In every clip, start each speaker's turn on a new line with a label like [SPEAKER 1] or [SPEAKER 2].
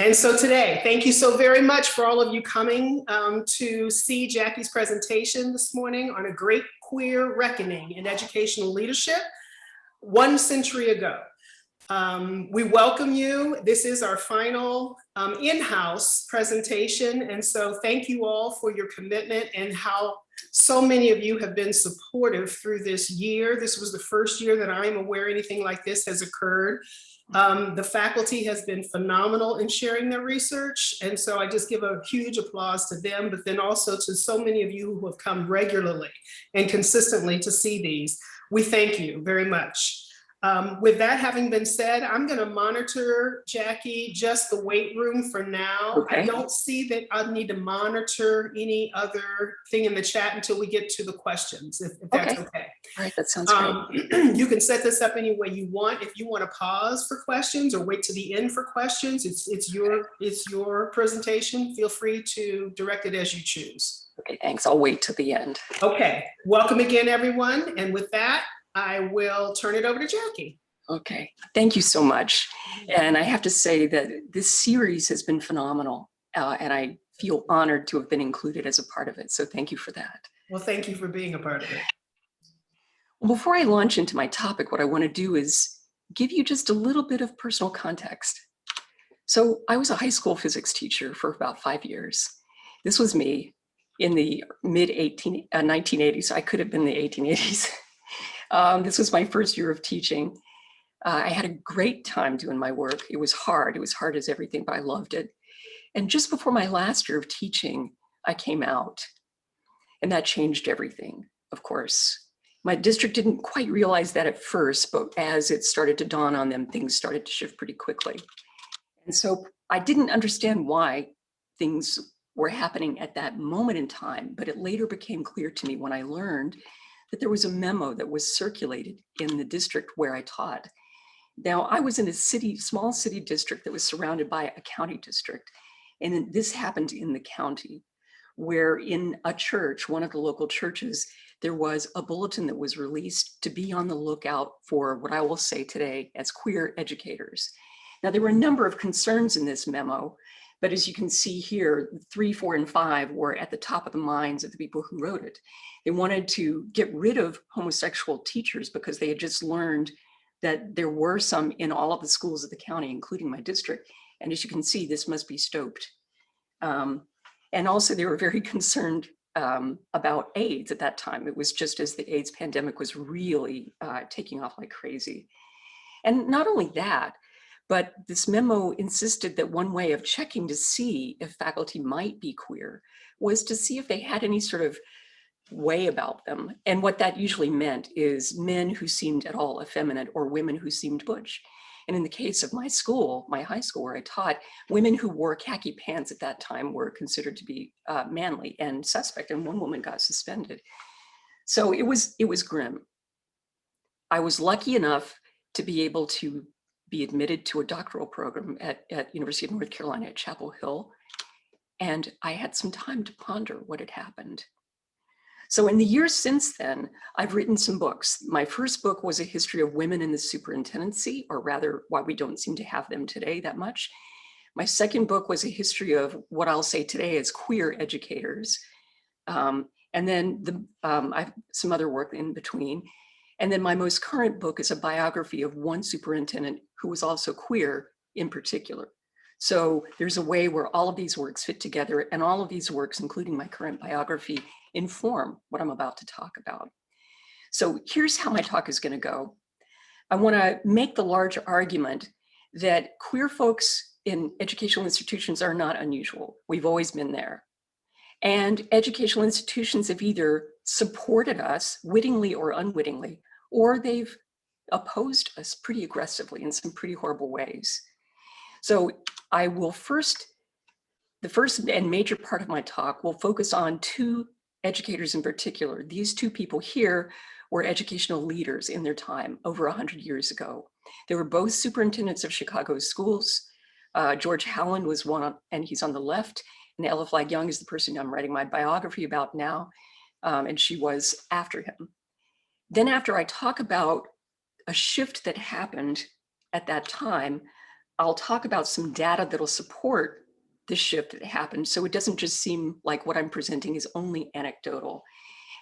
[SPEAKER 1] And so today, thank you so very much for all of you coming to see Jackie's presentation this morning on a great queer reckoning in educational leadership 1 century ago. We welcome you. This is our final in-house presentation. And so thank you all for your commitment and how so many of you have been supportive through this year. This was the first year that I'm aware anything like this has occurred. The faculty has been phenomenal in sharing their research. And so I just give a huge applause to them, but then also to so many of you who have come regularly and consistently to see these. We thank you very much. With that having been said, I'm going to monitor, Jackie, just the weight room for now.
[SPEAKER 2] Okay.
[SPEAKER 1] I don't see that I need to monitor any other thing in the chat until we get to the questions, if that's okay.
[SPEAKER 2] All right, that sounds great.
[SPEAKER 1] You can set this up any way you want. If you want to pause for questions or wait to the end for questions, it's your presentation. Feel free to direct it as you choose.
[SPEAKER 2] Okay, thanks. I'll wait till the end.
[SPEAKER 1] Okay, welcome again, everyone. And with that, I will turn it over to Jackie.
[SPEAKER 2] Okay, thank you so much. And I have to say that this series has been phenomenal, and I feel honored to have been included as a part of it. So thank you for that.
[SPEAKER 1] Well, thank you for being a part of it.
[SPEAKER 2] Well, before I launch into my topic, what I want to do is give you just a little bit of personal context. So I was a high school physics teacher for about 5 years. This was me in the mid 1980s. I could have been the 1880s. This was my first year of teaching. I had a great time doing my work. It was hard. It was hard as everything, but I loved it. And just before my last year of teaching, I came out. And that changed everything, of course. My district didn't quite realize that at first, but as it started to dawn on them, things started to shift pretty quickly. And so I didn't understand why things were happening at that moment in time, but it later became clear to me when I learned that there was a memo that was circulated in the district where I taught. Now, I was in a small city district that was surrounded by a county district. And this happened in the county, where in a church, one of the local churches, there was a bulletin that was released to be on the lookout for what I will say today as queer educators. Now, there were a number of concerns in this memo, but as you can see here, 3, 4, and 5 were at the top of the minds of the people who wrote it. They wanted to get rid of homosexual teachers because they had just learned that there were some in all of the schools of the county, including my district. And as you can see, this must be stopped. And also they were very concerned about AIDS at that time. It was just as the AIDS pandemic was really taking off like crazy. And not only that, but this memo insisted that one way of checking to see if faculty might be queer was to see if they had any sort of way about them. And what that usually meant is men who seemed at all effeminate or women who seemed butch. And in the case of my school, my high school where I taught, women who wore khaki pants at that time were considered to be manly and suspect, and one woman got suspended. So it was grim. I was lucky enough to be able to be admitted to a doctoral program at University of North Carolina at Chapel Hill. And I had some time to ponder what had happened. So in the years since then, I've written some books. My first book was a history of women in the superintendency, or rather why we don't seem to have them today that much. My second book was a history of what I'll say today as queer educators. And then I have some other work in between. And then my most current book is a biography of one superintendent who was also queer in particular. So there's a way where all of these works fit together, and all of these works, including my current biography, inform what I'm about to talk about. So here's how my talk is going to go. I want to make the large argument that queer folks in educational institutions are not unusual. We've always been there. And educational institutions have either supported us wittingly or unwittingly, or they've opposed us pretty aggressively in some pretty horrible ways. So I will the first and major part of my talk will focus on two educators in particular. These two people here were educational leaders in their time over 100 years ago. They were both superintendents of Chicago schools. George Howland was one, and he's on the left, and Ella Flagg Young is the person I'm writing my biography about now, and she was after him. Then after I talk about a shift that happened at that time, I'll talk about some data that'll support the shift that happened, so it doesn't just seem like what I'm presenting is only anecdotal.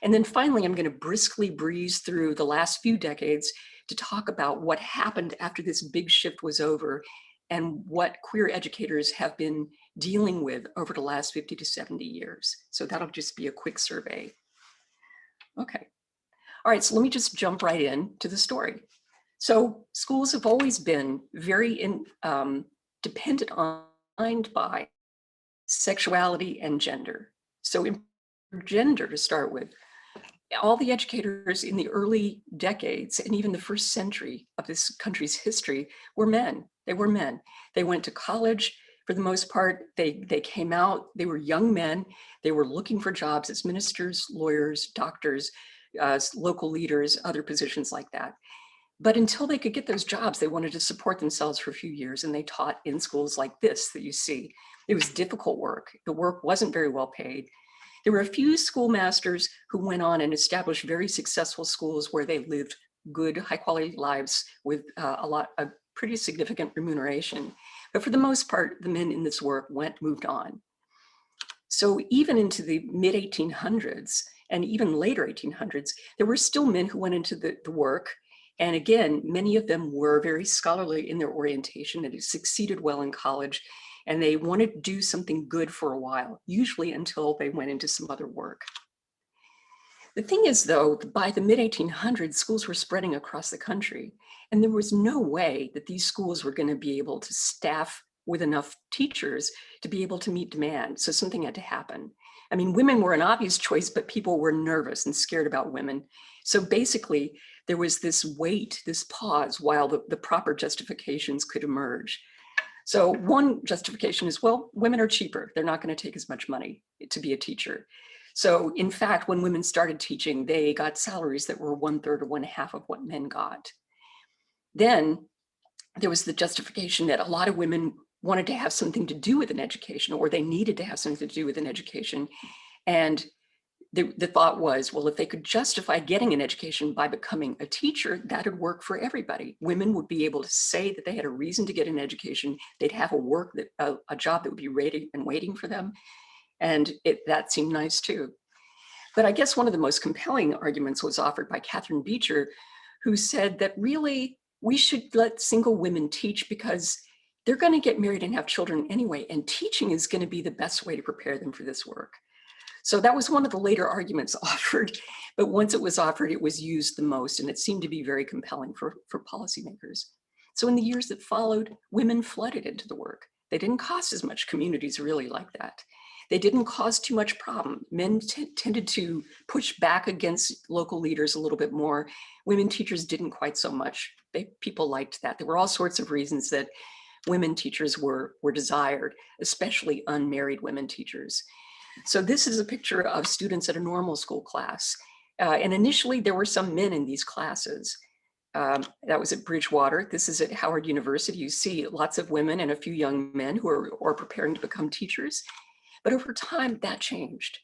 [SPEAKER 2] And then finally, I'm going to briskly breeze through the last few decades to talk about what happened after this big shift was over and what queer educators have been dealing with over the last 50 to 70 years. So that'll just be a quick survey. Okay. All right, so let me just jump right in to the story. So schools have always been very dependent on, defined by sexuality and gender. So in gender to start with, all the educators in the early decades and even the first century of this country's history were men. They were men. They went to college for the most part. They came out, they were young men. They were looking for jobs as ministers, lawyers, doctors, local leaders, other positions like that. But until they could get those jobs, they wanted to support themselves for a few years, and they taught in schools like this that you see. It was difficult work. The work wasn't very well paid. There were a few schoolmasters who went on and established very successful schools where they lived good, high-quality lives with a pretty significant remuneration. But for the most part, the men in this work moved on. So even into the mid-1800s and even later 1800s, there were still men who went into the work. And again, many of them were very scholarly in their orientation and succeeded well in college. And they wanted to do something good for a while, usually until they went into some other work. The thing is, though, by the mid-1800s, schools were spreading across the country, and there was no way that these schools were going to be able to staff with enough teachers to be able to meet demand. So something had to happen. I mean, women were an obvious choice, but people were nervous and scared about women. So basically, there was this wait, this pause, while the proper justifications could emerge. So one justification is, well, women are cheaper. They're not going to take as much money to be a teacher. So in fact, when women started teaching, they got salaries that were 1/3 or 1/2 of what men got. Then there was the justification that a lot of women wanted to have something to do with an education, or they needed to have something to do with an education. And the thought was, well, if they could justify getting an education by becoming a teacher, that would work for everybody. Women would be able to say that they had a reason to get an education. They'd have a job that would be ready and waiting for them. And that seemed nice too. But I guess one of the most compelling arguments was offered by Catherine Beecher, who said that really we should let single women teach because they're going to get married and have children anyway, and teaching is going to be the best way to prepare them for this work. So that was one of the later arguments offered, but once it was offered, it was used the most, and it seemed to be very compelling for policymakers. So in the years that followed, women flooded into the work. They didn't cost as much. Communities really like that. They didn't cause too much problem. Men tended to push back against local leaders a little bit more. Women teachers didn't quite so much. People liked that. There were all sorts of reasons that women teachers were desired, especially unmarried women teachers. So this is a picture of students at a normal school class. And initially there were some men in these classes. That was at Bridgewater. This is at Howard University. You see lots of women and a few young men who are preparing to become teachers. But over time that changed.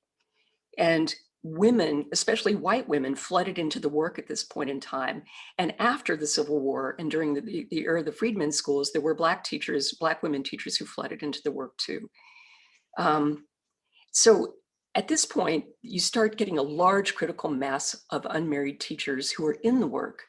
[SPEAKER 2] And women, especially white women, flooded into the work at this point in time. And after the Civil War and during the era of the freedmen's schools, there were Black women teachers who flooded into the work too. So at this point, you start getting a large critical mass of unmarried teachers who are in the work.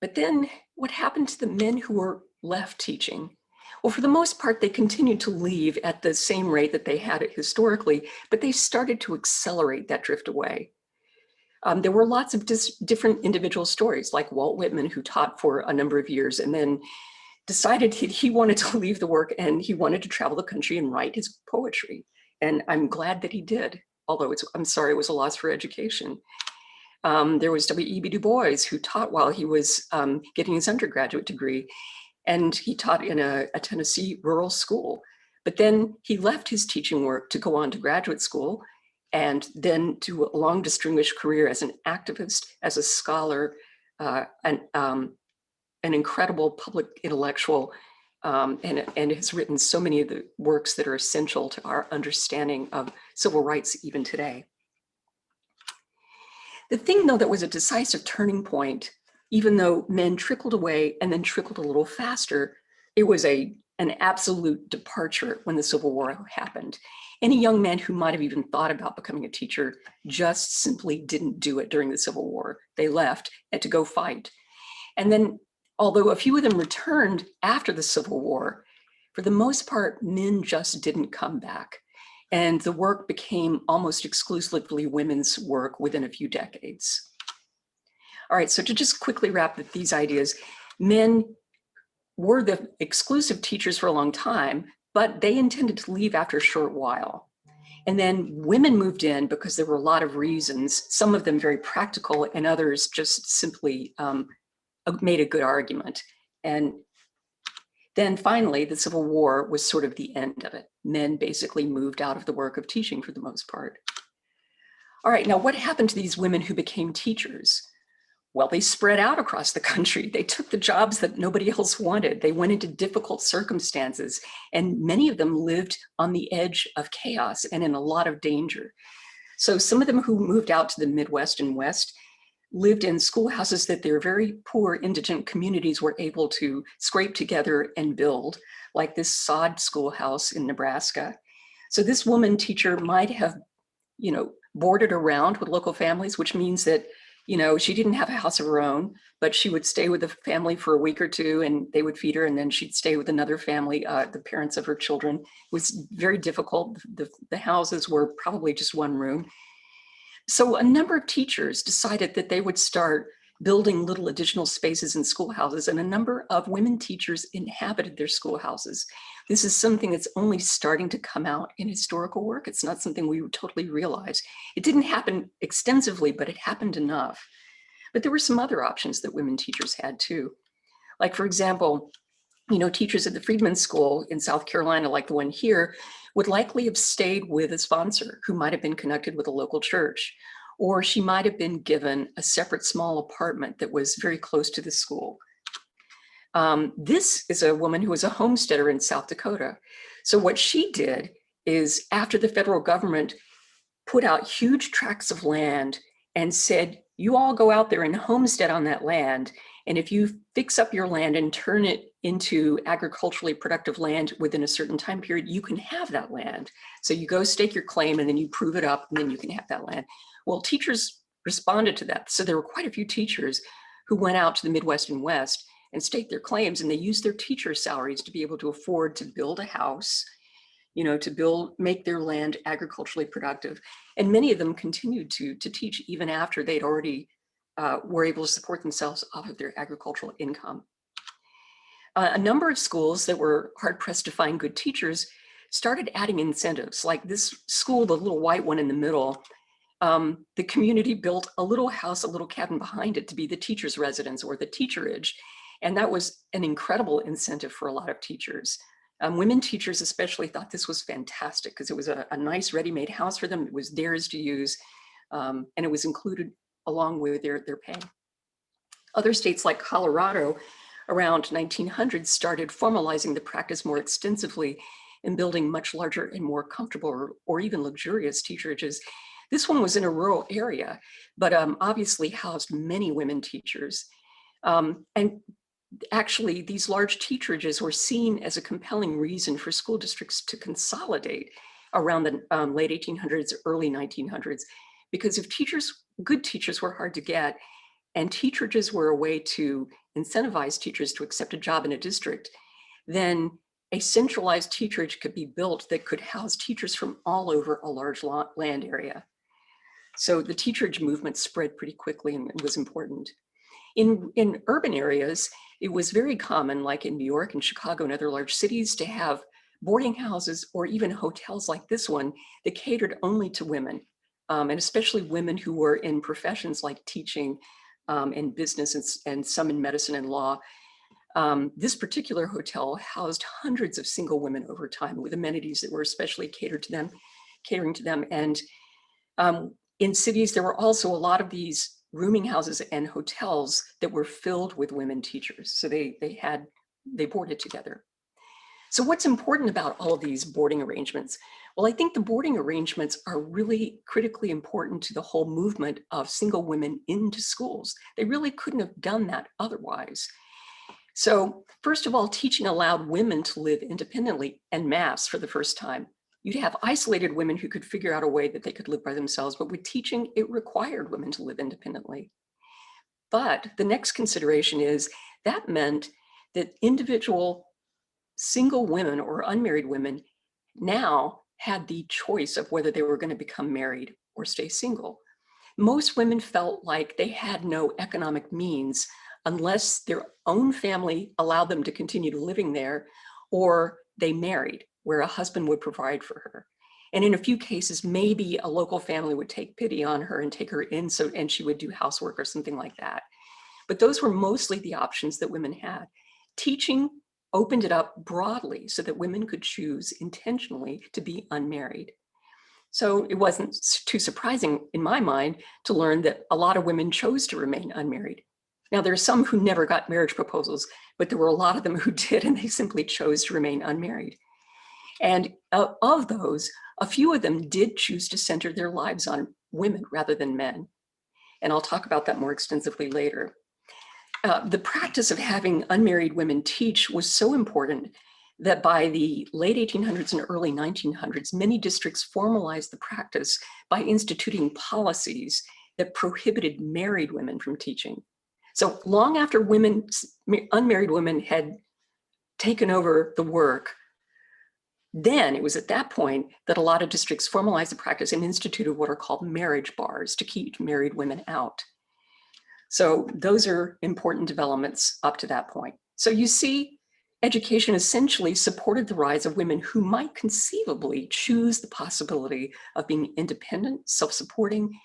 [SPEAKER 2] But then what happened to the men who were left teaching? Well, for the most part, they continued to leave at the same rate that they had it historically, but they started to accelerate that drift away. There were lots of different individual stories, like Walt Whitman, who taught for a number of years and then decided he wanted to leave the work and he wanted to travel the country and write his poetry. And I'm glad that he did, although I'm sorry it was a loss for education. There was W.E.B. Du Bois, who taught while he was getting his undergraduate degree, and he taught in a Tennessee rural school. But then he left his teaching work to go on to graduate school and then to a long distinguished career as an activist, as a scholar, an incredible public intellectual, and has written so many of the works that are essential to our understanding of civil rights even today. The thing, though, that was a decisive turning point even though men trickled away and then trickled a little faster, it was an absolute departure when the Civil War happened. Any young man who might have even thought about becoming a teacher just simply didn't do it during the Civil War. They left to go fight. And then, although a few of them returned after the Civil War, for the most part, men just didn't come back. And the work became almost exclusively women's work within a few decades. All right, so to just quickly wrap up these ideas, men were the exclusive teachers for a long time, but they intended to leave after a short while. And then women moved in because there were a lot of reasons, some of them very practical and others just simply made a good argument. And then finally, the Civil War was sort of the end of it. Men basically moved out of the work of teaching for the most part. All right, now what happened to these women who became teachers? Well, they spread out across the country. They took the jobs that nobody else wanted. They went into difficult circumstances, and many of them lived on the edge of chaos and in a lot of danger. So some of them who moved out to the Midwest and West lived in schoolhouses that their very poor indigent communities were able to scrape together and build, like this sod schoolhouse in Nebraska. So this woman teacher might have, boarded around with local families, which means that, she didn't have a house of her own, but she would stay with the family for a week or two and they would feed her, and then she'd stay with another family, the parents of her children. It was very difficult. The houses were probably just one room. So a number of teachers decided that they would start building little additional spaces in schoolhouses, and a number of women teachers inhabited their schoolhouses. This is something that's only starting to come out in historical work. It's not something we totally realize. It didn't happen extensively, but it happened enough. But there were some other options that women teachers had too. Like, for example, teachers at the Freedman School in South Carolina, like the one here, would likely have stayed with a sponsor who might have been connected with a local church, or she might have been given a separate small apartment that was very close to the school. This is a woman who was a homesteader in South Dakota. So what she did is, after the federal government put out huge tracts of land and said, you all go out there and homestead on that land, and if you fix up your land and turn it into agriculturally productive land within a certain time period, you can have that land. So you go stake your claim and then you prove it up and then you can have that land. Well, teachers responded to that. So there were quite a few teachers who went out to the Midwest and West and staked their claims, and they used their teacher salaries to be able to afford to build a house, to make their land agriculturally productive. And many of them continued to teach even after they'd already were able to support themselves off of their agricultural income. A number of schools that were hard-pressed to find good teachers started adding incentives. Like this school, the little white one in the middle, the community built a little house, a little cabin behind it to be the teacher's residence or the teacherage. And that was an incredible incentive for a lot of teachers. Women teachers especially thought this was fantastic because it was a nice ready-made house for them. It was theirs to use, and it was included along with their pay. Other states like Colorado around 1900 started formalizing the practice more extensively and building much larger and more comfortable or even luxurious teacherages. This one was in a rural area, but obviously housed many women teachers. And actually, these large teacherages were seen as a compelling reason for school districts to consolidate around the late 1800s, early 1900s, because if good teachers were hard to get, and teacherages were a way to incentivize teachers to accept a job in a district, then a centralized teacherage could be built that could house teachers from all over a large land area. So the teacherage movement spread pretty quickly and was important. In urban areas, it was very common, like in New York and Chicago and other large cities, to have boarding houses or even hotels like this one that catered only to women, and especially women who were in professions like teaching and business and some in medicine and law. This particular hotel housed hundreds of single women over time with amenities that were especially catering to them. And in cities, there were also a lot of these rooming houses and hotels that were filled with women teachers. So they boarded together. So what's important about all of these boarding arrangements? Well, I think the boarding arrangements are really critically important to the whole movement of single women into schools. They really couldn't have done that otherwise. So first of all, teaching allowed women to live independently en masse for the first time. You'd have isolated women who could figure out a way that they could live by themselves, but with teaching, it required women to live independently. But the next consideration is that meant that individual single women or unmarried women now had the choice of whether they were going to become married or stay single. Most women felt like they had no economic means unless their own family allowed them to continue living there, or they married, where a husband would provide for her. And in a few cases, maybe a local family would take pity on her and take her in, and she would do housework or something like that. But those were mostly the options that women had. Teaching opened it up broadly so that women could choose intentionally to be unmarried. So it wasn't too surprising in my mind to learn that a lot of women chose to remain unmarried. Now, there are some who never got marriage proposals, but there were a lot of them who did, and they simply chose to remain unmarried. And of those, a few of them did choose to center their lives on women rather than men. And I'll talk about that more extensively later. The practice of having unmarried women teach was so important that by the late 1800s and early 1900s, many districts formalized the practice by instituting policies that prohibited married women from teaching. So long after unmarried women had taken over the work, then it was at that point that a lot of districts formalized the practice and instituted what are called marriage bars to keep married women out. So those are important developments up to that point. So you see, education essentially supported the rise of women who might conceivably choose the possibility of being independent, self-supporting,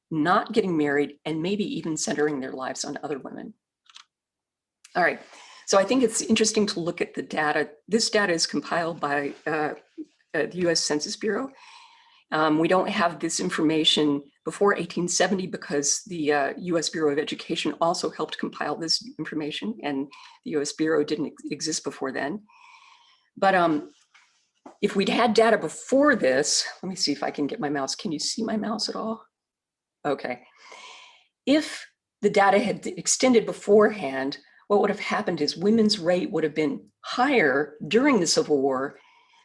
[SPEAKER 2] not getting married, and maybe even centering their lives on other women. All right, so I think it's interesting to look at the data. This data is compiled by the US Census Bureau. We don't have this information before 1870 because the US Bureau of Education also helped compile this information, and the US Bureau didn't exist before then. But if we'd had data before this, let me see if I can get my mouse. Can you see my mouse at all? Okay. If the data had extended beforehand, what would have happened is women's rate would have been higher during the Civil War,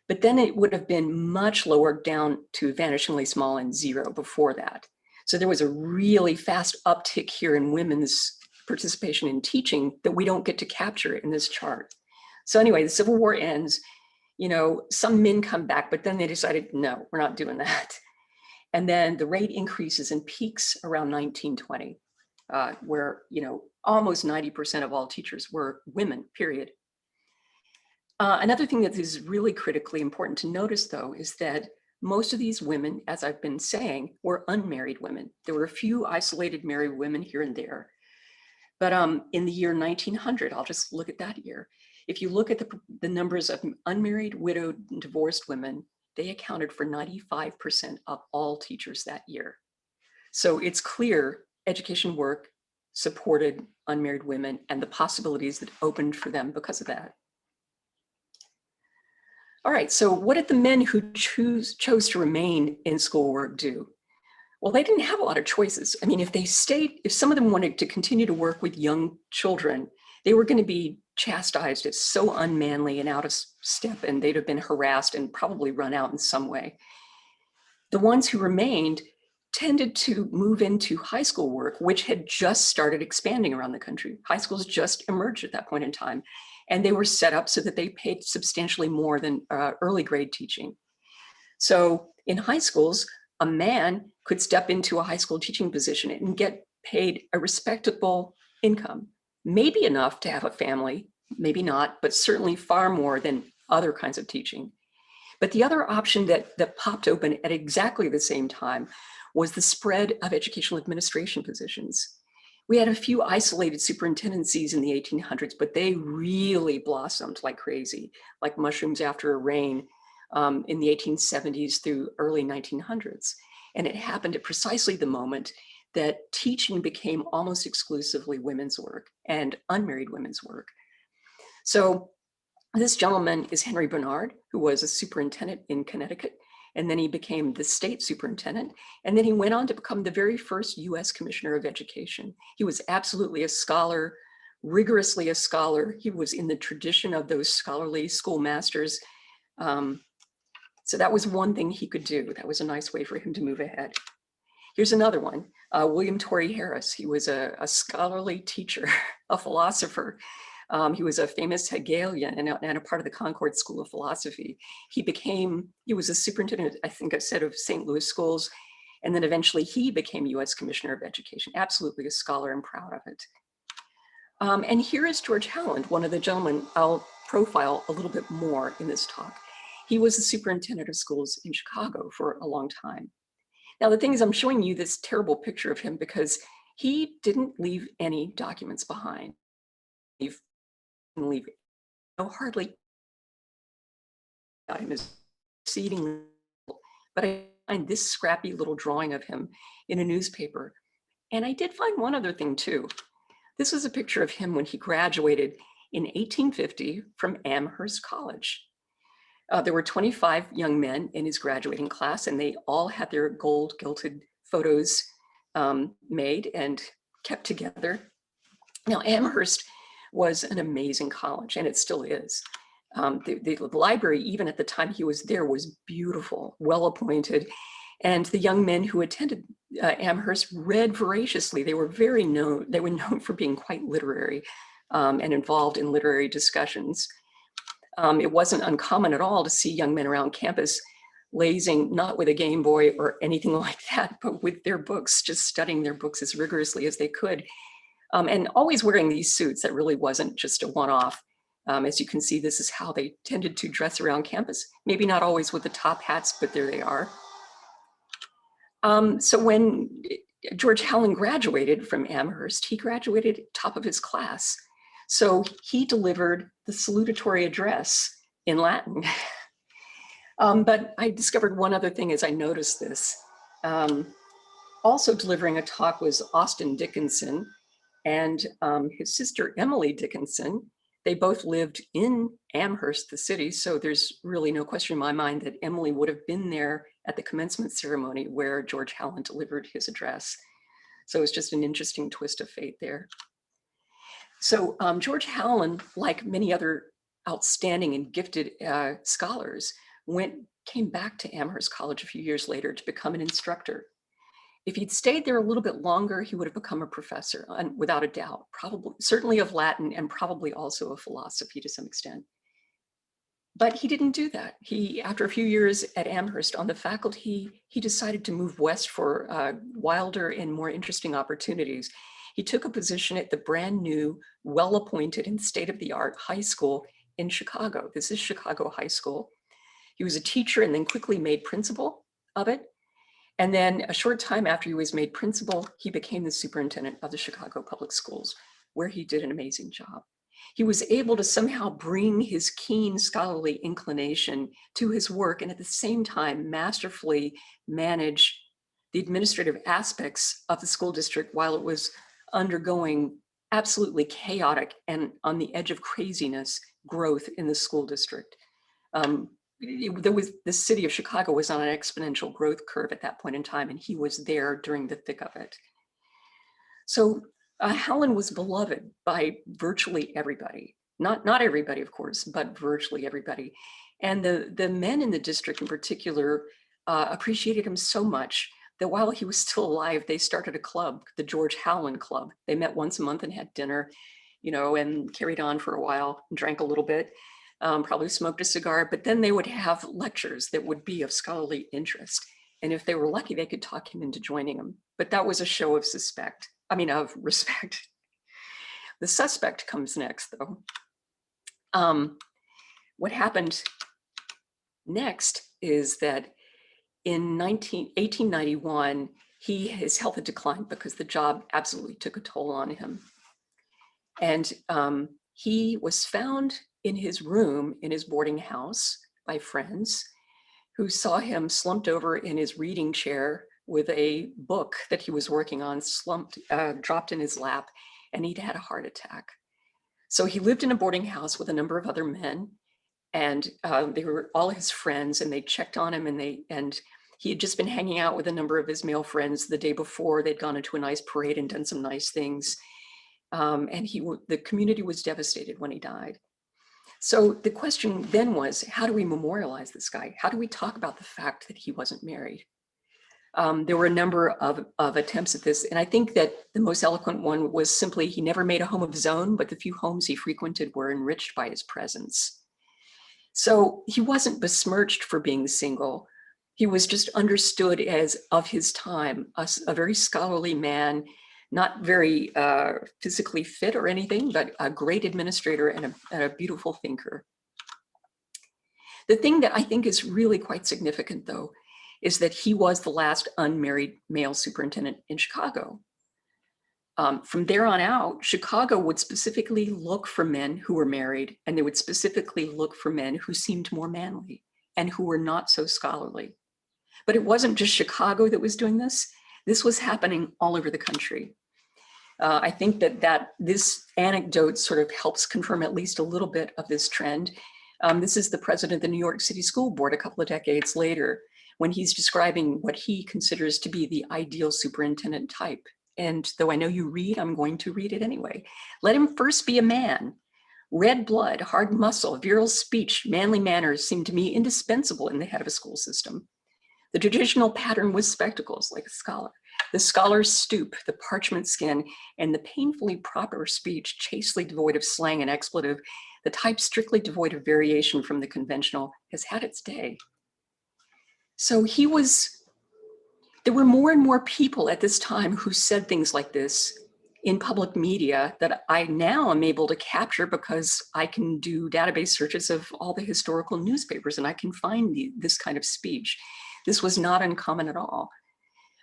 [SPEAKER 2] but then it would have been much lower, down to vanishingly small and zero before that. So there was a really fast uptick here in women's participation in teaching that we don't get to capture in this chart. So anyway, the Civil War ends, some men come back, but then they decided, no, we're not doing that. And then the rate increases and peaks around 1920, where, almost 90% of all teachers were women, period. Another thing that is really critically important to notice, though, is that most of these women, as I've been saying, were unmarried women. There were a few isolated married women here and there. But in the year 1900, I'll just look at that year. If you look at the numbers of unmarried, widowed, and divorced women, they accounted for 95% of all teachers that year. So it's clear education work supported unmarried women and the possibilities that opened for them because of that. All right, so what did the men who chose to remain in schoolwork do? Well, they didn't have a lot of choices. I mean, if some of them wanted to continue to work with young children, they were going to be chastised as so unmanly and out of step, and they'd have been harassed and probably run out in some way. The ones who remained tended to move into high school work, which had just started expanding around the country. High schools just emerged at that point in time, and they were set up so that they paid substantially more than early grade teaching. So in high schools, a man could step into a high school teaching position and get paid a respectable income, maybe enough to have a family, maybe not, but certainly far more than other kinds of teaching. But the other option that popped open at exactly the same time was the spread of educational administration positions. We had a few isolated superintendencies in the 1800s, but they really blossomed like crazy, like mushrooms after a rain, in the 1870s through early 1900s. And it happened at precisely the moment that teaching became almost exclusively women's work and unmarried women's work. So This gentleman is Henry Bernard, who was a superintendent in Connecticut, and then he became the state superintendent, and then he went on to become the very first US Commissioner of Education. He was absolutely a scholar, rigorously a scholar. He was in the tradition of those scholarly schoolmasters. So that was one thing he could do. That was a nice way for him to move ahead. Here's another one, William Torrey Harris. He was a scholarly teacher, a philosopher. He was a famous Hegelian and a part of the Concord School of Philosophy. He was a superintendent, I think I said, of St. Louis schools. And then eventually he became US Commissioner of Education, absolutely a scholar and proud of it. And here is George Howland, one of the gentlemen I'll profile a little bit more in this talk. He was the superintendent of schools in Chicago for a long time. Now, the thing is, I'm showing you this terrible picture of him because he didn't leave any documents behind. He didn't leave hardly got him exceedingly, but I find this scrappy little drawing of him in a newspaper. And I did find one other thing too. This was a picture of him when he graduated in 1850 from Amherst College. There were 25 young men in his graduating class, and they all had their gold gilded photos made and kept together. Now, Amherst was an amazing college, and it still is. The library, even at the time he was there, was beautiful, well appointed. And the young men who attended Amherst read voraciously. They were known for being quite literary and involved in literary discussions. It wasn't uncommon at all to see young men around campus lazing, not with a Game Boy or anything like that, but with their books, just studying their books as rigorously as they could. And always wearing these suits. That really wasn't just a one-off. As you can see, this is how they tended to dress around campus. Maybe not always with the top hats, but there they are. So when George Howland graduated from Amherst, he graduated top of his class. So he delivered the salutatory address in Latin. But I discovered one other thing as I noticed this. Also delivering a talk was Austin Dickinson and his sister Emily Dickinson. They both lived in Amherst, the city, so there's really no question in my mind that Emily would have been there at the commencement ceremony where George Howland delivered his address. So it's just an interesting twist of fate there. So George Howland, like many other outstanding and gifted scholars, came back to Amherst College a few years later to become an instructor. If he'd stayed there a little bit longer, he would have become a professor, and without a doubt, certainly of Latin and probably also of philosophy to some extent. But he didn't do that. After a few years at Amherst on the faculty, he decided to move west for wilder and more interesting opportunities. He took a position at the brand new, well-appointed and state-of-the-art high school in Chicago. This is Chicago High School. He was a teacher and then quickly made principal of it. And then a short time after he was made principal, he became the superintendent of the Chicago Public Schools, where he did an amazing job. He was able to somehow bring his keen scholarly inclination to his work and at the same time masterfully manage the administrative aspects of the school district while it was undergoing absolutely chaotic and on the edge of craziness growth in the school district. The city of Chicago was on an exponential growth curve at that point in time, and he was there during the thick of it. So Howland was beloved by virtually everybody. Not everybody, of course, but virtually everybody. And the men in the district in particular appreciated him so much that while he was still alive, they started a club, the George Howland Club. They met once a month and had dinner, and carried on for a while and drank a little bit. Probably smoked a cigar, but then they would have lectures that would be of scholarly interest. And if they were lucky, they could talk him into joining them. But that was a show of respect. The suspect comes next, though. What happened next is that in 1891, his health had declined because the job absolutely took a toll on him. And he was found in his room in his boarding house by friends who saw him slumped over in his reading chair with a book that he was working on dropped in his lap, and he'd had a heart attack. So he lived in a boarding house with a number of other men, And they were all his friends, and they checked on him, and he had just been hanging out with a number of his male friends the day before. They'd gone into a nice parade and done some nice things. And the community was devastated when he died. So the question then was, how do we memorialize this guy? How do we talk about the fact that he wasn't married? There were a number of attempts at this, and I think that the most eloquent one was simply, he never made a home of his own, but the few homes he frequented were enriched by his presence. So he wasn't besmirched for being single. He was just understood as, of his time, a very scholarly man, not very physically fit or anything, but a great administrator and a beautiful thinker. The thing that I think is really quite significant, though, is that he was the last unmarried male superintendent in Chicago. From there on out, Chicago would specifically look for men who were married, and they would specifically look for men who seemed more manly and who were not so scholarly. But it wasn't just Chicago that was doing this. This was happening all over the country. I think that this anecdote sort of helps confirm at least a little bit of this trend. This is the president of the New York City School Board a couple of decades later, when he's describing what he considers to be the ideal superintendent type. And though I know you read, I'm going to read it anyway. Let him first be a man. Red blood, hard muscle, virile speech, manly manners seem to me indispensable in the head of a school system. The traditional pattern was spectacles, like a scholar. The scholar's stoop, the parchment skin, and the painfully proper speech, chastely devoid of slang and expletive, the type strictly devoid of variation from the conventional, has had its day. So there were more and more people at this time who said things like this in public media that I now am able to capture because I can do database searches of all the historical newspapers and I can find this kind of speech. This was not uncommon at all.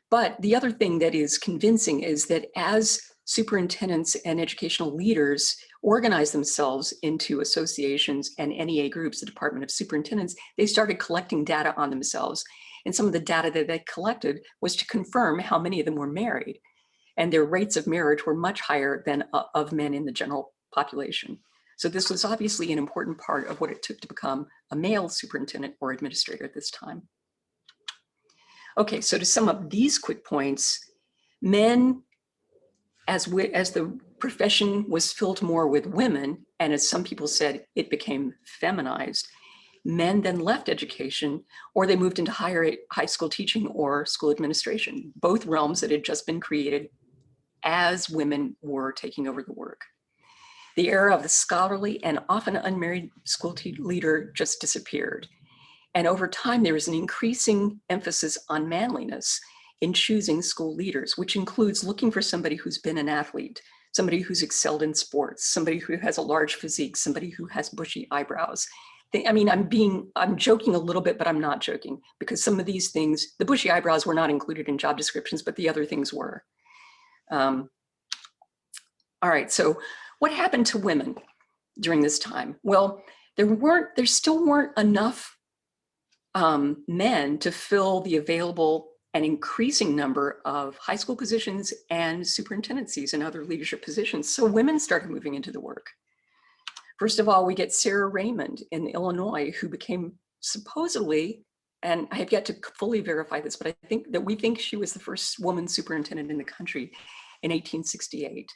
[SPEAKER 2] But the other thing that is convincing is that as superintendents and educational leaders organized themselves into associations and NEA groups, the Department of Superintendents, they started collecting data on themselves. And some of the data that they collected was to confirm how many of them were married. And their rates of marriage were much higher than of men in the general population. So this was obviously an important part of what it took to become a male superintendent or administrator at this time. Okay, so to sum up these quick points, men, as the profession was filled more with women, and as some people said, it became feminized, men then left education, or they moved into high school teaching or school administration, both realms that had just been created as women were taking over the work. The era of the scholarly and often unmarried school leader just disappeared. And over time, there was an increasing emphasis on manliness in choosing school leaders, which includes looking for somebody who's been an athlete, somebody who's excelled in sports, somebody who has a large physique, somebody who has bushy eyebrows. I mean, I'm joking a little bit, but I'm not joking, because some of these things, the bushy eyebrows were not included in job descriptions, but the other things were. All right, so what happened to women during this time? Well, there still weren't enough men to fill the available and increasing number of high school positions and superintendencies and other leadership positions. So women started moving into the work. First of all, we get Sarah Raymond in Illinois, who became supposedly, and I have yet to fully verify this, but we think she was the first woman superintendent in the country in 1868.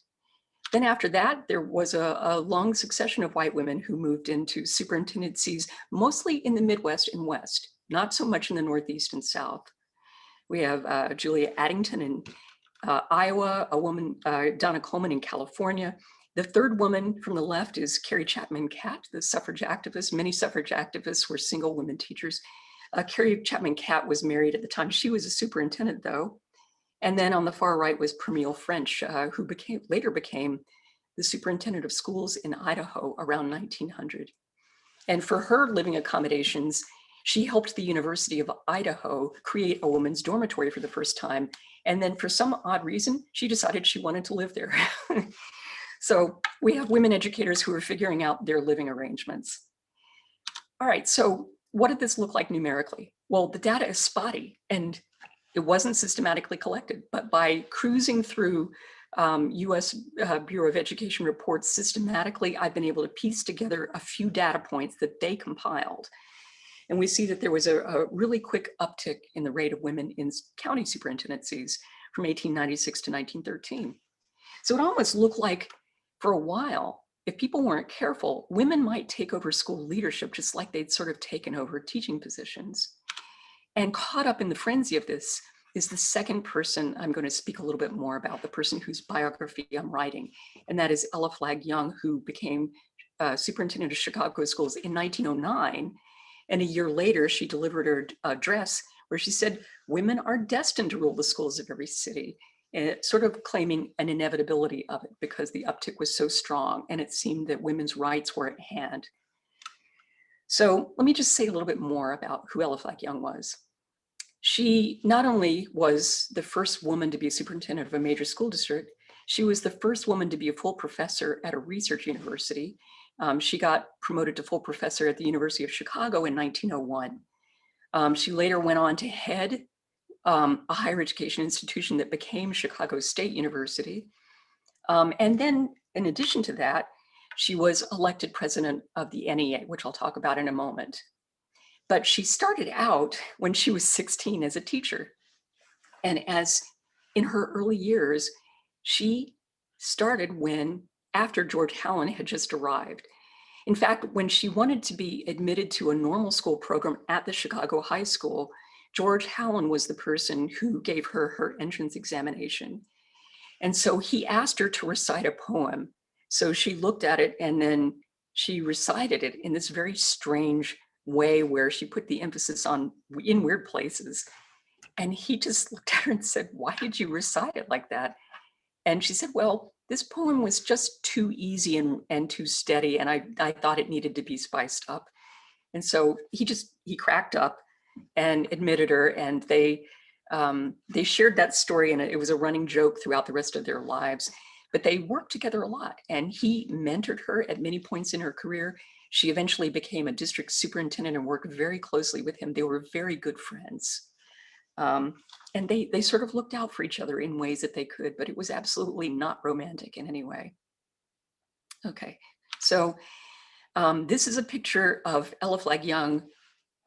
[SPEAKER 2] Then after that, there was a long succession of white women who moved into superintendencies, mostly in the Midwest and West, not so much in the Northeast and South. We have Julia Addington in Iowa, a woman, Donna Coleman in California. The third woman from the left is Carrie Chapman Catt, the suffrage activist. Many suffrage activists were single women teachers. Carrie Chapman Catt was married at the time. She was a superintendent, though. And then on the far right was Pramil French, who later became the superintendent of schools in Idaho around 1900. And for her living accommodations, she helped the University of Idaho create a women's dormitory for the first time. And then for some odd reason, she decided she wanted to live there. So we have women educators who are figuring out their living arrangements. All right, so what did this look like numerically? Well, the data is spotty and it wasn't systematically collected, but by cruising through US Bureau of Education reports systematically, I've been able to piece together a few data points that they compiled. And we see that there was a really quick uptick in the rate of women in county superintendencies from 1896 to 1913. So it almost looked like for a while, if people weren't careful, women might take over school leadership just like they'd sort of taken over teaching positions. And caught up in the frenzy of this is the second person I'm going to speak a little bit more about, the person whose biography I'm writing, and that is Ella Flagg Young, who became superintendent of Chicago schools in 1909. And a year later, she delivered her address where she said, women are destined to rule the schools of every city, and sort of claiming an inevitability of it because the uptick was so strong and it seemed that women's rights were at hand. So let me just say a little bit more about who Ella Flagg Young was. She not only was the first woman to be a superintendent of a major school district, she was the first woman to be a full professor at a research university. She got promoted to full professor at the University of Chicago in 1901. She later went on to head a higher education institution that became Chicago State University. And then in addition to that, she was elected president of the NEA, which I'll talk about in a moment. But she started out when she was 16 as a teacher. And as in her early years, she started after George Hallen had just arrived. In fact, when she wanted to be admitted to a normal school program at the Chicago High School, George Hallen was the person who gave her her entrance examination. And so he asked her to recite a poem. So she looked at it and then she recited it in this very strange way where she put the emphasis on in weird places. And he just looked at her and said, why did you recite it like that? And she said, well, this poem was just too easy and too steady. And I thought it needed to be spiced up. And so he cracked up and admitted her, and they shared that story, and it was a running joke throughout the rest of their lives. But they worked together a lot, and he mentored her at many points in her career. She eventually became a district superintendent and worked very closely with him. They were very good friends. And they sort of looked out for each other in ways that they could, but it was absolutely not romantic in any way. Okay, so this is a picture of Ella Flagg Young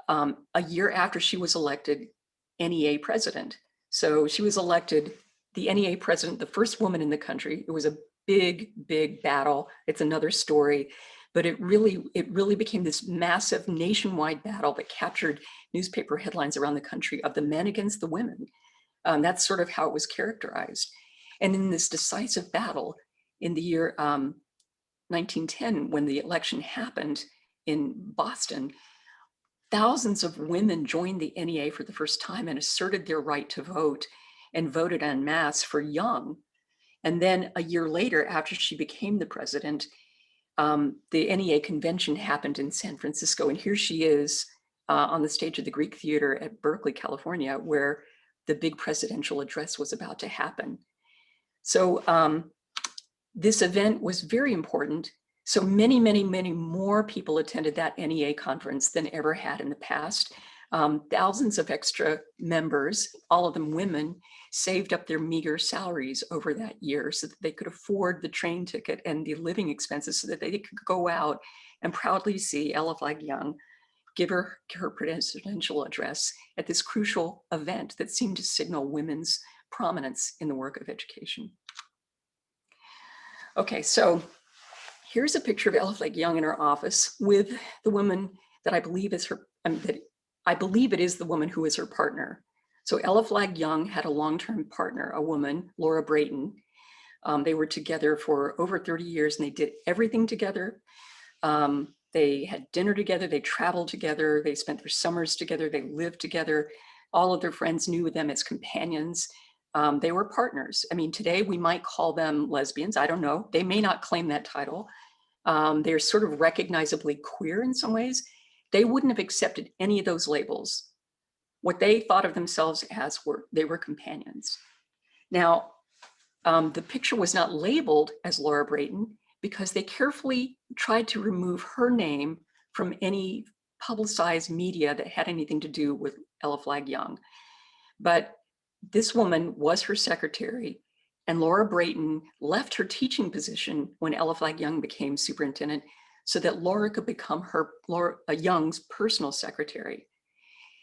[SPEAKER 2] a year after she was elected NEA president. So she was elected the NEA president, the first woman in the country. It was a big, big battle. It's another story, but it really became this massive nationwide battle that captured newspaper headlines around the country of the men against the women. That's sort of how it was characterized. And in this decisive battle in the year 1910, when the election happened in Boston, thousands of women joined the NEA for the first time and asserted their right to vote and voted en masse for Young. And then a year later, after she became the president, the NEA convention happened in San Francisco. And here she is on the stage of the Greek Theater at Berkeley, California, where the big presidential address was about to happen. So this event was very important. So many, many, many more people attended that NEA conference than ever had in the past. Thousands of extra members, all of them women, saved up their meager salaries over that year so that they could afford the train ticket and the living expenses so that they could go out and proudly see Ella Flagg Young give her presidential address at this crucial event that seemed to signal women's prominence in the work of education. Okay, so here's a picture of Ella Flagg Young in her office with the woman that I believe is her, I believe it is the woman who is her partner. So Ella Flagg Young had a long-term partner, a woman, Laura Brayton. They were together for over 30 years and they did everything together. They had dinner together, they traveled together, they spent their summers together, they lived together. All of their friends knew them as companions. They were partners. I mean, today we might call them lesbians, I don't know. They may not claim that title. They're sort of recognizably queer in some ways. They wouldn't have accepted any of those labels. What they thought of themselves as they were companions. Now, the picture was not labeled as Laura Brayton because they carefully tried to remove her name from any publicized media that had anything to do with Ella Flagg Young. But this woman was her secretary, And Laura Brayton left her teaching position when Ella Flagg Young became superintendent so that Laura could become Young's personal secretary.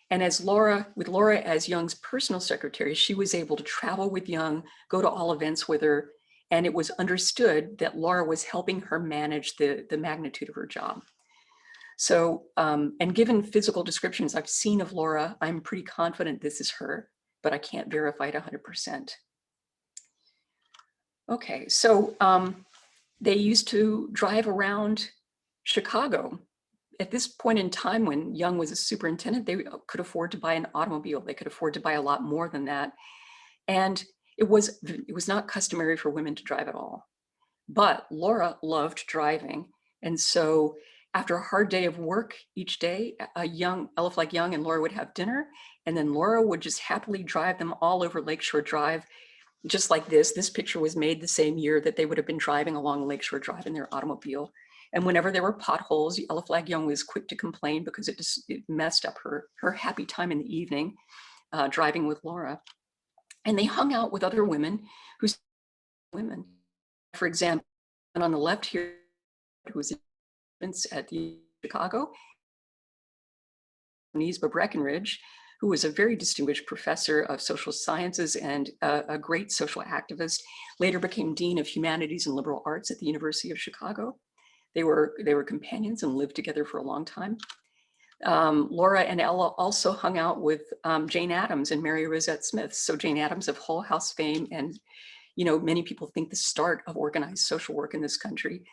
[SPEAKER 2] And with Laura as Young's personal secretary, she was able to travel with Young, go to all events with her, and it was understood that Laura was helping her manage the magnitude of her job. So, and given physical descriptions I've seen of Laura, I'm pretty confident this is her, but I can't verify it 100%. Okay, so they used to drive around Chicago. At this point in time, when Young was a superintendent, they could afford to buy an automobile. They could afford to buy a lot more than that. And it was not customary for women to drive at all. But Laura loved driving. And so after a hard day of work each day, Ella Flagg Young and Laura would have dinner. And then Laura would just happily drive them all over Lakeshore Drive, just like this. This picture was made the same year that they would have been driving along Lakeshore Drive in their automobile. And whenever there were potholes, Ella Flagg Young was quick to complain because it messed up her happy time in the evening driving with Laura. And they hung out with other women women. For example, and on the left here, who was at the Chicago, Nisba Breckenridge, who was a very distinguished professor of social sciences and a great social activist, later became Dean of Humanities and Liberal Arts at the University of Chicago. They were companions and lived together for a long time. Laura and Ella also hung out with Jane Addams and Mary Rosette Smith. So Jane Addams of Hull House fame, and many people think the start of organized social work in this country.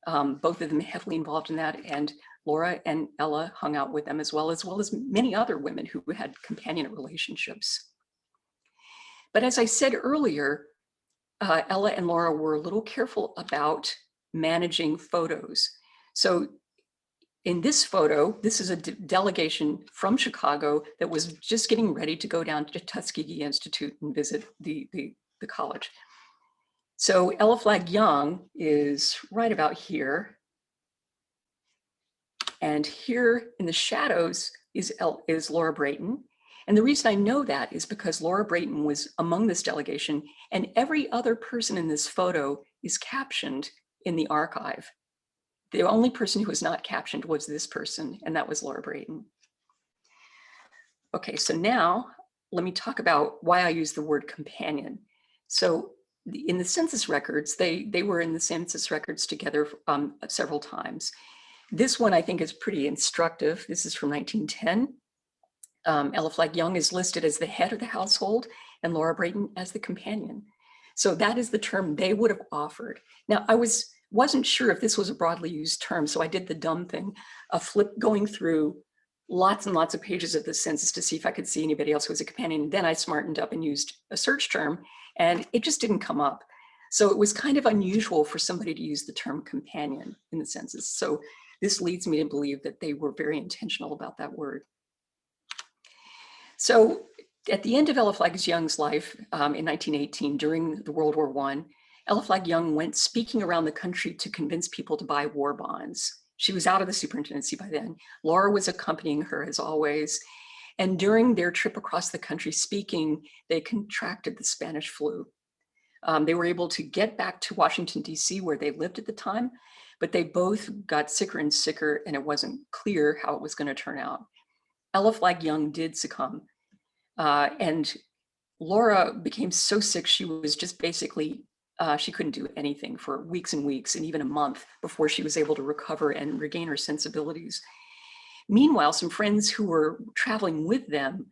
[SPEAKER 2] Both of them heavily involved in that, and Laura and Ella hung out with them as well as many other women who had companionate relationships. But as I said earlier, Ella and Laura were a little careful about managing photos. So in this photo, this is a delegation from Chicago that was just getting ready to go down to Tuskegee Institute and visit the college. So Ella Flagg Young is right about here. And here in the shadows is Laura Brayton. And the reason I know that is because Laura Brayton was among this delegation, and every other person in this photo is captioned in the archive. The only person who was not captioned was this person, and that was Laura Brayton. Okay, so now let me talk about why I use the word companion. So in the census records, they were in the census records together several times. This one I think is pretty instructive. This is from 1910. Ella Flagg Young is listed as the head of the household and Laura Brayton as the companion. So that is the term they would have offered. Now, I wasn't sure if this was a broadly used term, so I did the dumb thing of going through lots and lots of pages of the census to see if I could see anybody else who was a companion. Then I smartened up and used a search term, and it just didn't come up. So it was kind of unusual for somebody to use the term companion in the census. So this leads me to believe that they were very intentional about that word. So at the end of Ella Flagg Young's life in 1918, during the World War I, Ella Flagg Young went speaking around the country to convince people to buy war bonds. She was out of the superintendency by then. Laura was accompanying her as always. And during their trip across the country speaking, they contracted the Spanish flu. They were able to get back to Washington, D.C., where they lived at the time, but they both got sicker and sicker, and it wasn't clear how it was going to turn out. Ella Flagg Young did succumb, and Laura became so sick she was just basically, she couldn't do anything for weeks and weeks, and even a month before she was able to recover and regain her sensibilities. Meanwhile, some friends who were traveling with them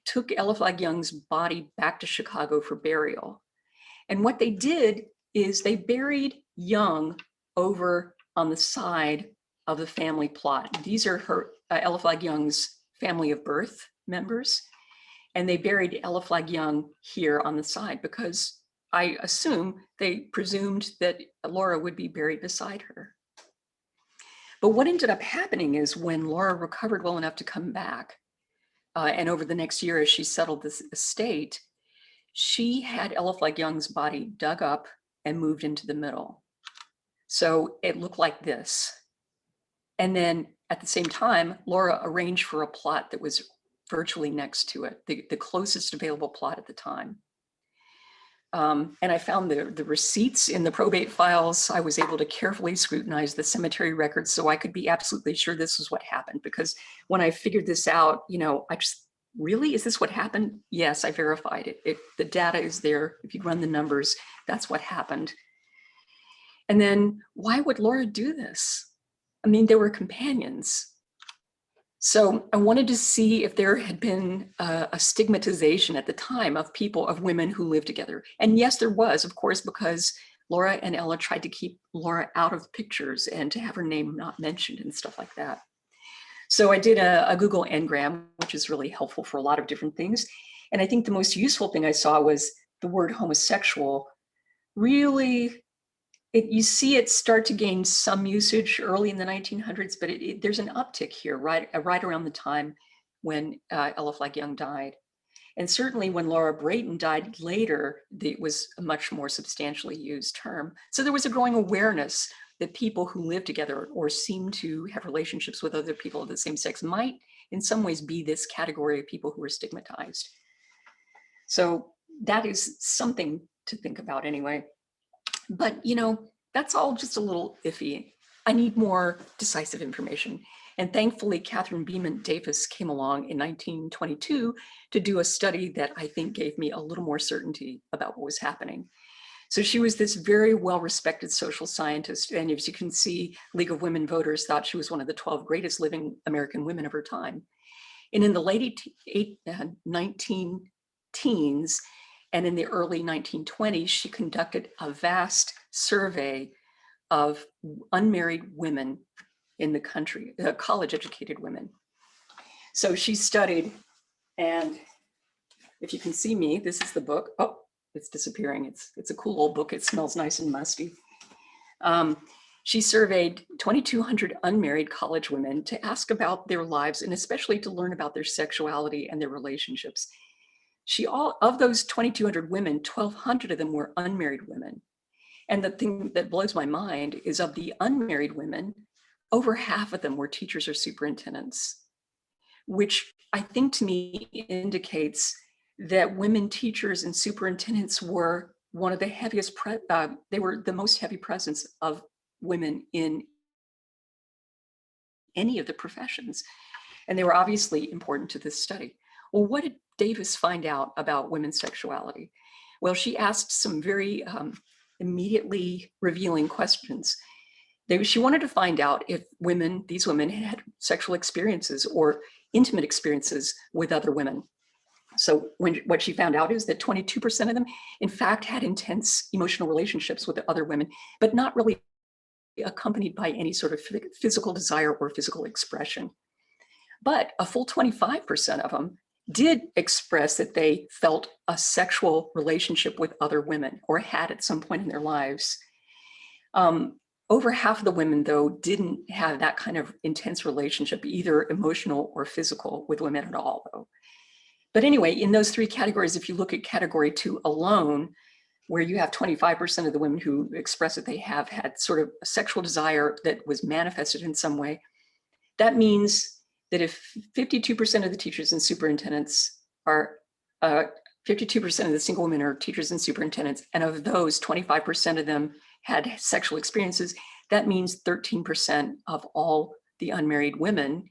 [SPEAKER 2] took Ella Flagg Young's body back to Chicago for burial. And what they did is they buried Young over on the side of the family plot. These are her Ella Flagg Young's family of birth members. And they buried Ella Flagg Young here on the side because I assume they presumed that Laura would be buried beside her. But what ended up happening is when Laura recovered well enough to come back, and over the next year as she settled this estate, she had Ella Flagg Young's body dug up and moved into the middle. So it looked like this. And then at the same time, Laura arranged for a plot that was virtually next to it, the closest available plot at the time. And I found the receipts in the probate files. I was able to carefully scrutinize the cemetery records so I could be absolutely sure this was what happened. Because when I figured this out, I just, really, is this what happened? Yes, I verified it. The data is there. If you run the numbers, that's what happened. And then why would Laura do this? I mean, they were companions. So I wanted to see if there had been a stigmatization at the time of women who lived together. And yes, there was, of course, because Laura and Ella tried to keep Laura out of pictures and to have her name not mentioned and stuff like that. So I did a Google Ngram, which is really helpful for a lot of different things. And I think the most useful thing I saw was the word homosexual. Really, you see it start to gain some usage early in the 1900s, but there's an uptick here right around the time when Ella Flagg Young died. And certainly when Laura Brayton died later, it was a much more substantially used term. So there was a growing awareness that people who live together or seem to have relationships with other people of the same sex might in some ways be this category of people who are stigmatized. So that is something to think about anyway. But, that's all just a little iffy. I need more decisive information. And thankfully, Catherine Beeman Davis came along in 1922 to do a study that I think gave me a little more certainty about what was happening. So she was this very well-respected social scientist. And as you can see, League of Women Voters thought she was one of the 12 greatest living American women of her time. And in the late 19 teens, and in the early 1920s, she conducted a vast survey of unmarried women in the country, college-educated women. So she studied, and if you can see me, this is the book. Oh, it's disappearing. It's a cool old book. It smells nice and musty. She surveyed 2,200 unmarried college women to ask about their lives and especially to learn about their sexuality and their relationships. Of those 2,200 women, 1,200 of them were unmarried women. And the thing that blows my mind is of the unmarried women, over half of them were teachers or superintendents, which I think to me indicates that women teachers and superintendents were one of the heaviest, they were the most heavy presence of women in any of the professions. And they were obviously important to this study. Well, what did Davis find out about women's sexuality? Well, she asked some very immediately revealing questions. She wanted to find out if these women had sexual experiences or intimate experiences with other women. So what she found out is that 22% of them, in fact, had intense emotional relationships with other women, but not really accompanied by any sort of physical desire or physical expression. But a full 25% of them did express that they felt a sexual relationship with other women or had at some point in their lives. Over half of the women, though, didn't have that kind of intense relationship, either emotional or physical, with women at all, though. But anyway, in those three categories, if you look at category 2 alone, where you have 25% of the women who express that they have had sort of a sexual desire that was manifested in some way, that means that if 52% of the teachers and superintendents are, 52% of the single women are teachers and superintendents, and of those, 25% of them had sexual experiences, that means 13% of all the unmarried women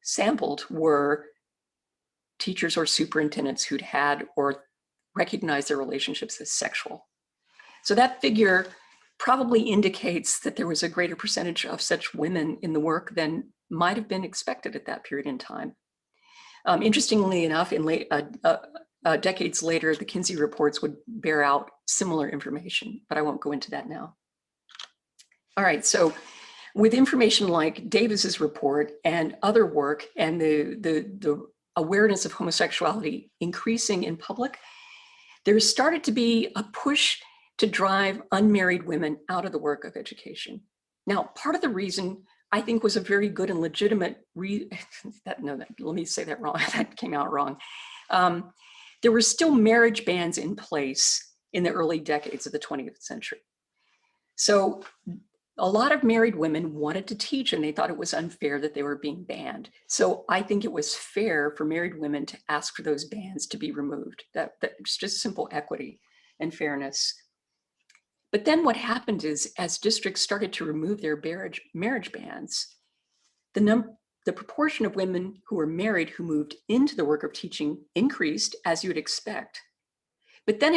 [SPEAKER 2] sampled were teachers or superintendents who'd had or recognized their relationships as sexual. So that figure probably indicates that there was a greater percentage of such women in the work than might have been expected at that period in time. Interestingly enough, in decades later, the Kinsey reports would bear out similar information, but I won't go into that now. All right, so with information like Davis's report and other work and the awareness of homosexuality increasing in public, there started to be a push to drive unmarried women out of the work of education. Now, part of the reason I think was a very good and legitimate, let me say that wrong, that came out wrong. There were still marriage bans in place in the early decades of the 20th century. So a lot of married women wanted to teach and they thought it was unfair that they were being banned. So I think it was fair for married women to ask for those bans to be removed. That's just simple equity. and fairness. But then what happened is, as districts started to remove their marriage bans, the proportion of women who were married who moved into the work of teaching increased, as you would expect. But then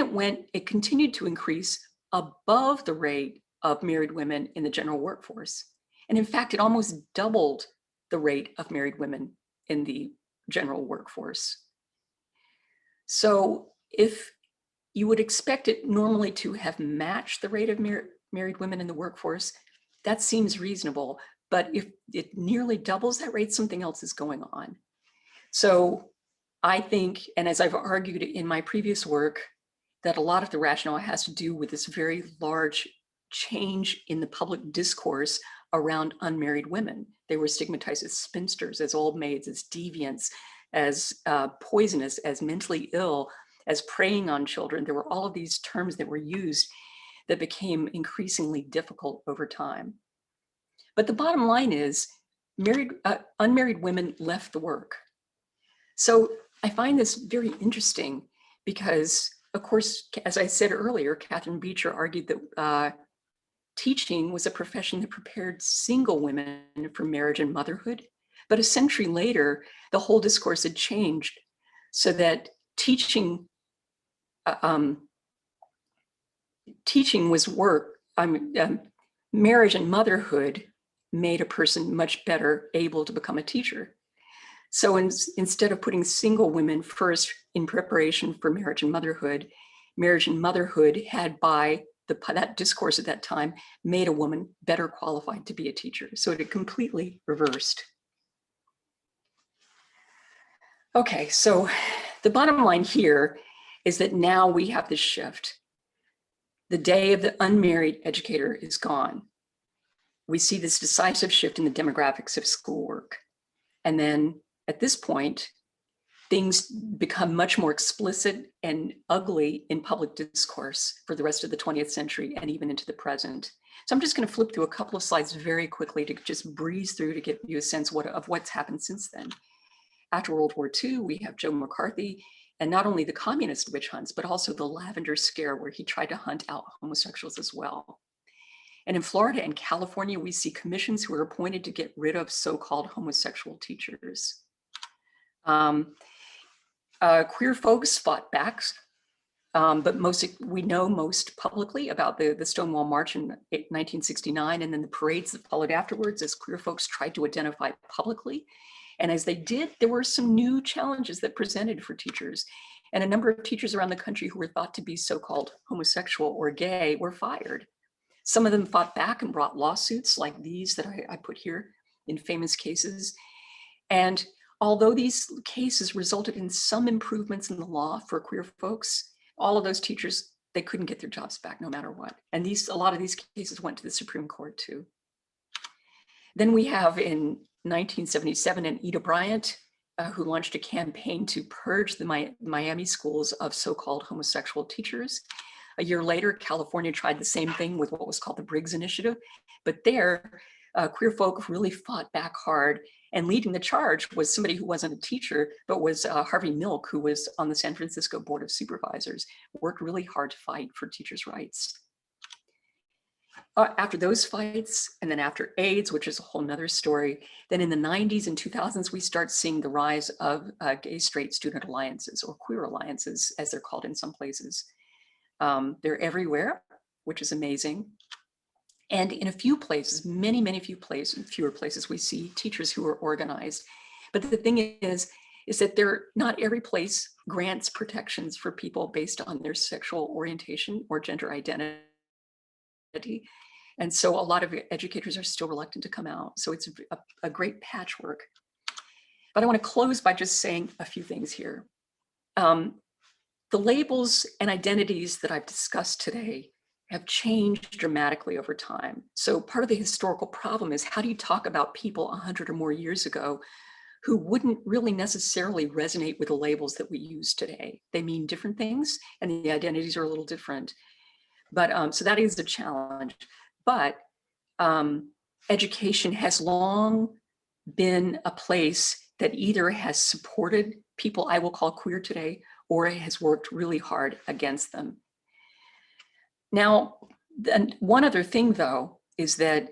[SPEAKER 2] it continued to increase above the rate of married women in the general workforce. And in fact, it almost doubled the rate of married women in the general workforce. So if you would expect it normally to have matched the rate of married women in the workforce, that seems reasonable. But if it nearly doubles that rate, something else is going on. So I think, and as I've argued in my previous work, that a lot of the rationale has to do with this very large change in the public discourse around unmarried women. They were stigmatized as spinsters, as old maids, as deviants, as poisonous, as mentally ill, as preying on children. There were all of these terms that were used that became increasingly difficult over time. But the bottom line is, unmarried women left the work. So I find this very interesting because, of course, as I said earlier, Catherine Beecher argued that teaching was a profession that prepared single women for marriage and motherhood. But a century later, the whole discourse had changed so that teaching was work. Marriage and motherhood made a person much better able to become a teacher. So instead of putting single women first in preparation for marriage and motherhood had, by that discourse at that time, made a woman better qualified to be a teacher. So it had completely reversed. Okay, so the bottom line here is that now we have this shift. The day of the unmarried educator is gone. We see this decisive shift in the demographics of schoolwork. And then at this point, things become much more explicit and ugly in public discourse for the rest of the 20th century and even into the present. So I'm just going to flip through a couple of slides very quickly to just breeze through to give you a sense of what's happened since then. After World War II, we have Joe McCarthy, and not only the communist witch hunts, but also the Lavender Scare, where he tried to hunt out homosexuals as well. And in Florida and California, we see commissions who are appointed to get rid of so-called homosexual teachers. Queer folks fought back, but we know most publicly about the Stonewall March in 1969, and then the parades that followed afterwards as queer folks tried to identify publicly. And as they did, there were some new challenges that presented for teachers. And a number of teachers around the country who were thought to be so-called homosexual or gay were fired. Some of them fought back and brought lawsuits like these that I put here in famous cases. And although these cases resulted in some improvements in the law for queer folks, all of those teachers, they couldn't get their jobs back no matter what. And a lot of these cases went to the Supreme Court too. Then we have in 1977 Anita Bryant, who launched a campaign to purge the Miami schools of so-called homosexual teachers. A year later, California tried the same thing with what was called the Briggs Initiative, but there, queer folk really fought back hard, and leading the charge was somebody who wasn't a teacher, but was Harvey Milk, who was on the San Francisco Board of Supervisors, worked really hard to fight for teachers' rights. After those fights, and then after AIDS, which is a whole nother story, then in the 90s and 2000s, we start seeing the rise of gay straight student alliances, or queer alliances, as they're called in some places. They're everywhere, which is amazing. And in a few places, many fewer places, we see teachers who are organized. But the thing is that not every place grants protections for people based on their sexual orientation or gender identity. And so a lot of educators are still reluctant to come out. So it's a great patchwork. But I want to close by just saying a few things here. The labels and identities that I've discussed today have changed dramatically over time. So part of the historical problem is, how do you talk about people 100 or more years ago who wouldn't really necessarily resonate with the labels that we use today? They mean different things, and the identities are a little different. But so that is a challenge. But education has long been a place that either has supported people I will call queer today, or it has worked really hard against them. Now, then one other thing, though, is that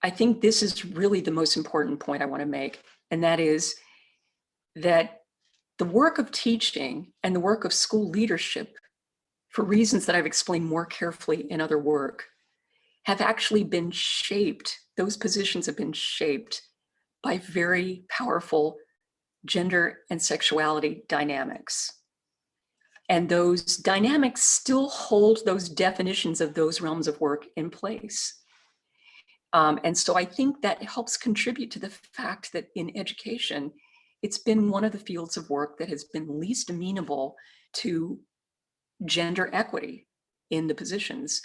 [SPEAKER 2] I think this is really the most important point I want to make, and that is that the work of teaching and the work of school leadership, for reasons that I've explained more carefully in other work, have actually been shaped, those positions have been shaped by very powerful gender and sexuality dynamics. And those dynamics still hold those definitions of those realms of work in place. And so I think that helps contribute to the fact that in education, it's been one of the fields of work that has been least amenable to gender equity in the positions.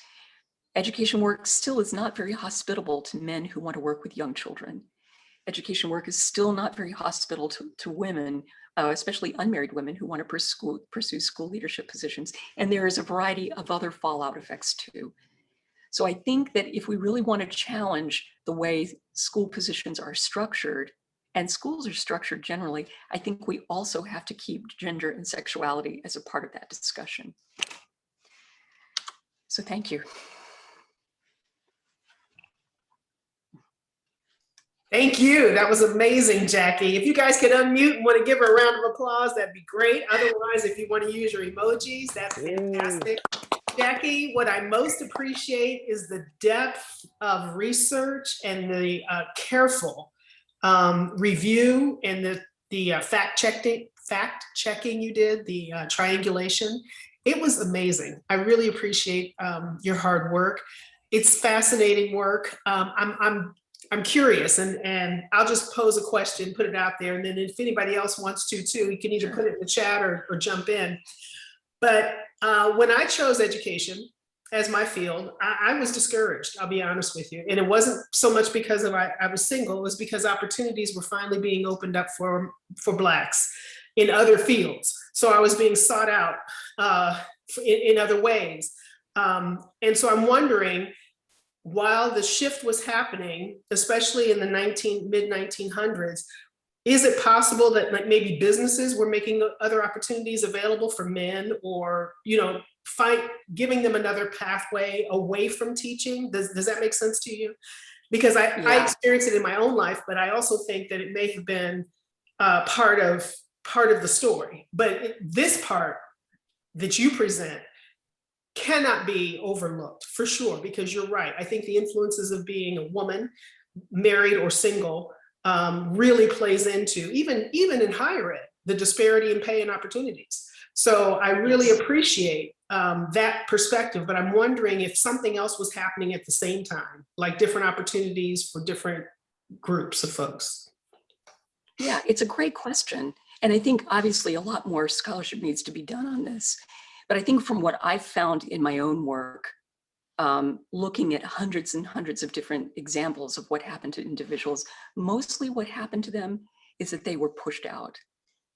[SPEAKER 2] Education work still is not very hospitable to men who want to work with young children. Education work is still not very hospitable to women, especially unmarried women who want to pursue school leadership positions. And there is a variety of other fallout effects too. So I think that if we really want to challenge the way school positions are structured, and schools are structured generally, I think we also have to keep gender and sexuality as a part of that discussion. So thank you.
[SPEAKER 1] Thank you. That was amazing, Jackie. If you guys could unmute and want to give her a round of applause, that'd be great. Otherwise, if you want to use your emojis, that's fantastic. Jackie, what I most appreciate is the depth of research and the careful review and the fact checking you did, the triangulation. It was amazing. I really appreciate your hard work. It's fascinating work. I'm curious, and I'll just pose a question, put it out there, and then if anybody else wants to too, you can either put it in the chat or jump in. But when I chose education as my field, I was discouraged, I'll be honest with you. And it wasn't so much because I was single, it was because opportunities were finally being opened up for Blacks in other fields. So I was being sought out in other ways. And so I'm wondering, while the shift was happening, especially in the mid-1900s, is it possible that like maybe businesses were making other opportunities available for men, or giving them another pathway away from teaching? Does that make sense to you? Because I experienced it in my own life, but I also think that it may have been part of the story. But this part that you present cannot be overlooked, for sure, because you're right. I think the influences of being a woman, married or single, really plays into, even in higher ed, the disparity in pay and opportunities. So I really appreciate that perspective, but I'm wondering if something else was happening at the same time, like different opportunities for different groups of folks.
[SPEAKER 2] Yeah, it's a great question. And I think obviously a lot more scholarship needs to be done on this. But I think from what I've found in my own work, looking at hundreds and hundreds of different examples of what happened to individuals, mostly what happened to them is that they were pushed out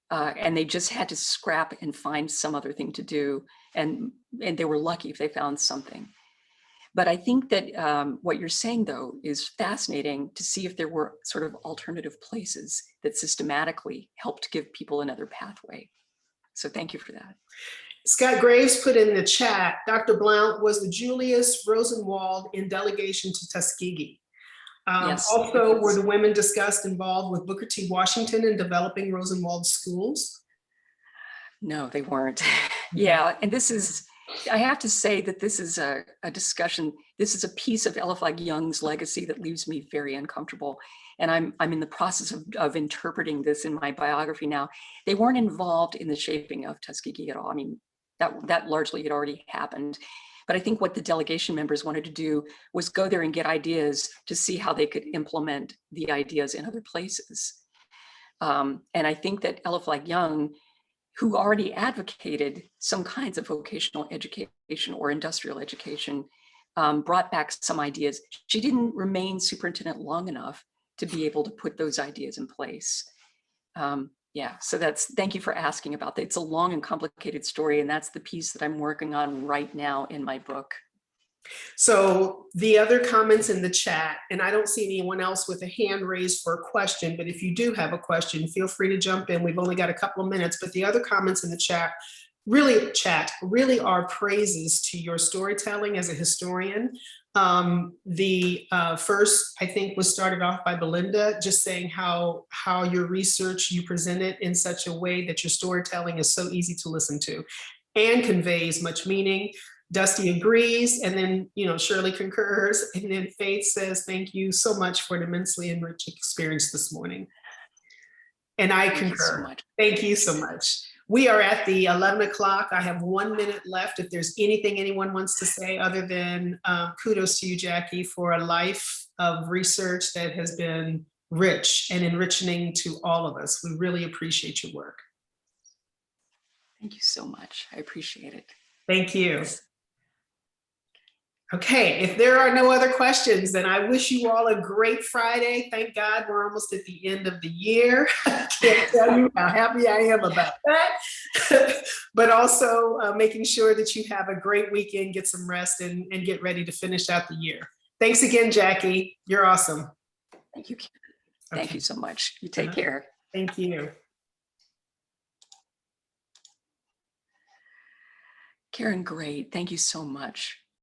[SPEAKER 2] and they just had to scrap and find some other thing to do. And they were lucky if they found something. But I think that what you're saying, though, is fascinating to see if there were sort of alternative places that systematically helped give people another pathway. So thank you for that.
[SPEAKER 1] Scott Graves put in the chat, Dr. Blount was the Julius Rosenwald in delegation to Tuskegee.
[SPEAKER 2] Yes,
[SPEAKER 1] also, were the women discussed involved with Booker T. Washington in developing Rosenwald schools?
[SPEAKER 2] No, they weren't. Yeah, and this is, I have to say that this is a discussion, this is a piece of Ella Flagg Young's legacy that leaves me very uncomfortable. And I'm in the process of interpreting this in my biography now. They weren't involved in the shaping of Tuskegee at all. I mean, that largely had already happened. But I think what the delegation members wanted to do was go there and get ideas to see how they could implement the ideas in other places. And I think that Ella Flagg Young, who already advocated some kinds of vocational education or industrial education, brought back some ideas. She didn't remain superintendent long enough to be able to put those ideas in place. Yeah, so thank you for asking about that. It's a long and complicated story, and that's the piece that I'm working on right now in my book.
[SPEAKER 1] So the other comments in the chat, and I don't see anyone else with a hand raised for a question, but if you do have a question, feel free to jump in. We've only got a couple of minutes, but the other comments in the chat really chat, really our praises to your storytelling as a historian. The first, I think, was started off by Belinda, just saying how your research, you present it in such a way that your storytelling is so easy to listen to and conveys much meaning. Dusty agrees, and then, you know, Shirley concurs, and then Faith says, thank you so much for an immensely enriching experience this morning. And I
[SPEAKER 2] Thank you so
[SPEAKER 1] concur.
[SPEAKER 2] much.
[SPEAKER 1] Thank you so much. We are at the 11 o'clock. I have 1 minute left. If there's anything anyone wants to say other than kudos to you, Jackie, for a life of research that has been rich and enriching to all of us. We really appreciate your work.
[SPEAKER 2] Thank you so much. I appreciate it.
[SPEAKER 1] Thank you. Okay, if there are no other questions, then I wish you all a great Friday. Thank God we're almost at the end of the year. I can't tell you how happy I am about that. But also making sure that you have a great weekend, get some rest, and get ready to finish out the year. Thanks again, Jackie. You're awesome.
[SPEAKER 2] Thank you, Karen. Thank
[SPEAKER 1] Okay.
[SPEAKER 2] you so much. You take care.
[SPEAKER 1] Thank you.
[SPEAKER 2] Karen, great. Thank you so much.